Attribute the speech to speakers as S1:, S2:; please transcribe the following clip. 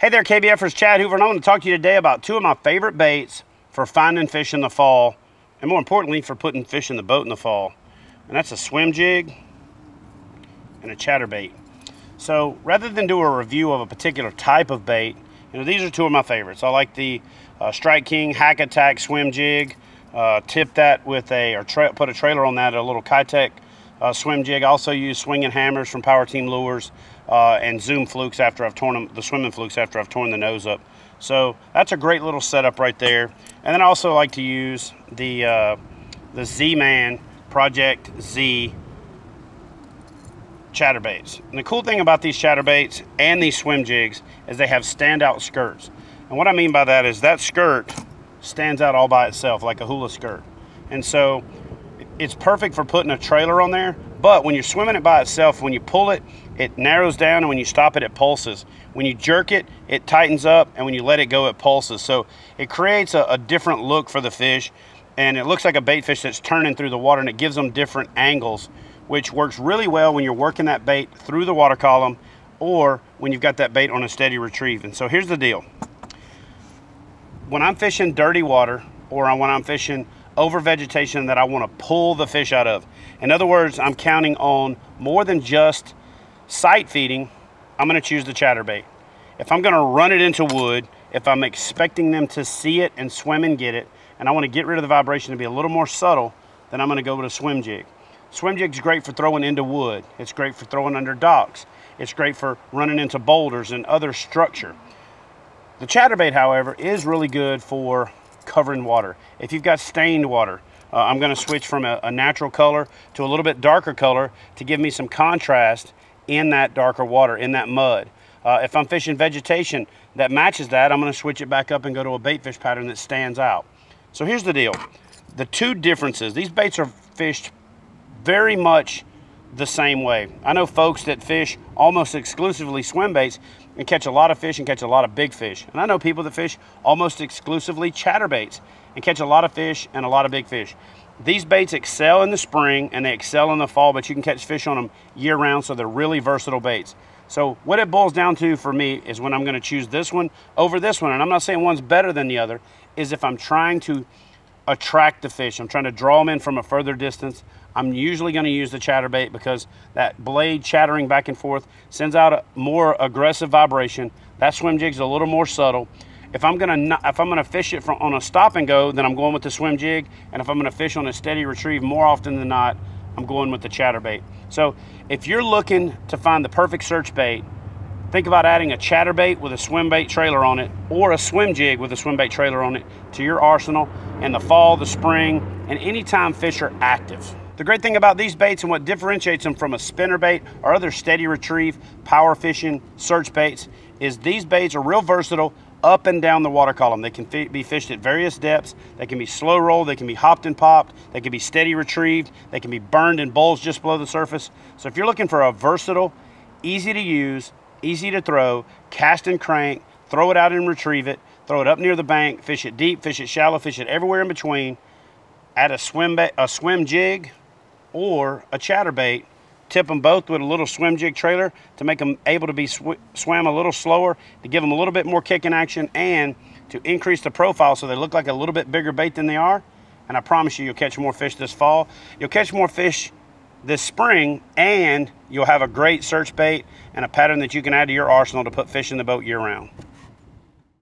S1: Hey there, KBFers, Chad Hoover, and I want to talk to you today about two of my favorite baits for finding fish in the fall, and more importantly, for putting fish in the boat in the fall. And that's a swim jig and a chatterbait. So rather than do a review of a particular type of bait, these are two of my favorites. I like the Strike King Hack Attack swim jig. Tip that with put a trailer on that, a little Kitech swim jig. I also use swinging hammers from Power Team Lures and Zoom flukes after I've torn them, the swimming flukes after I've torn the nose up. So that's a great little setup right there. And then I also like to use the Z-Man Project Z chatterbaits. And the cool thing about these chatterbaits and these swim jigs is they have standout skirts. And what I mean by that is that skirt stands out all by itself like a hula skirt. And so it's perfect for putting a trailer on there, but when you're swimming it by itself, when you pull it, it narrows down, and when you stop it, it pulses. When you jerk it, it tightens up, and when you let it go, it pulses. So it creates a different look for the fish, and it looks like a bait fish that's turning through the water, and it gives them different angles, which works really well when you're working that bait through the water column or when you've got that bait on a steady retrieve. And so here's the deal. When I'm fishing dirty water, or when I'm fishing over vegetation that I want to pull the fish out of, in other words, I'm counting on more than just sight feeding, I'm going to choose the chatterbait. If I'm going to run it into wood, if I'm expecting them to see it and swim and get it, and I want to get rid of the vibration to be a little more subtle, then I'm going to go with a swim jig. Swim jig's great for throwing into wood. It's great for throwing under docks. It's great for running into boulders and other structure. The chatterbait, however, is really good for covering water. If you've got stained water, I'm going to switch from a natural color to a little bit darker color to give me some contrast in that darker water, in that mud. If I'm fishing vegetation that matches that, I'm going to switch it back up and go to a bait fish pattern that stands out. So here's the deal. The two differences, these baits are fished very much the same way. I know folks that fish almost exclusively swim baits and catch a lot of fish and catch a lot of big fish. And I know people that fish almost exclusively chatterbaits and catch a lot of fish and a lot of big fish. These baits excel in the spring and they excel in the fall, but you can catch fish on them year round, so they're really versatile baits. So what it boils down to for me is when I'm going to choose this one over this one, and I'm not saying one's better than the other, is if I'm trying to attract the fish, I'm trying to draw them in from a further distance, I'm usually going to use the chatterbait because that blade chattering back and forth sends out a more aggressive vibration. That swim jig's a little more subtle. If I'm gonna fish it on a stop and go, then I'm going with the swim jig. And if I'm gonna fish on a steady retrieve, more often than not, I'm going with the chatterbait. So if you're looking to find the perfect search bait, think about adding a chatterbait with a swim bait trailer on it, or a swim jig with a swim bait trailer on it to your arsenal in the fall, the spring, and anytime fish are active. The great thing about these baits and what differentiates them from a spinnerbait or other steady retrieve, power fishing, search baits is these baits are real versatile up and down the water column. They can be fished at various depths. They can be slow rolled, they can be hopped and popped, they can be steady retrieved, they can be burned in bowls just below the surface. So if you're looking for a versatile, easy to use, easy to throw, cast and crank, throw it out and retrieve it, throw it up near the bank, fish it deep, fish it shallow, fish it everywhere in between, add a swim jig or a chatterbait, tip them both with a little swim jig trailer to make them able to be swam a little slower, to give them a little bit more kick in action, and to increase the profile so they look like a little bit bigger bait than they are. And I promise you, you'll catch more fish this fall. You'll catch more fish this spring, and you'll have a great search bait and a pattern that you can add to your arsenal to put fish in the boat year round.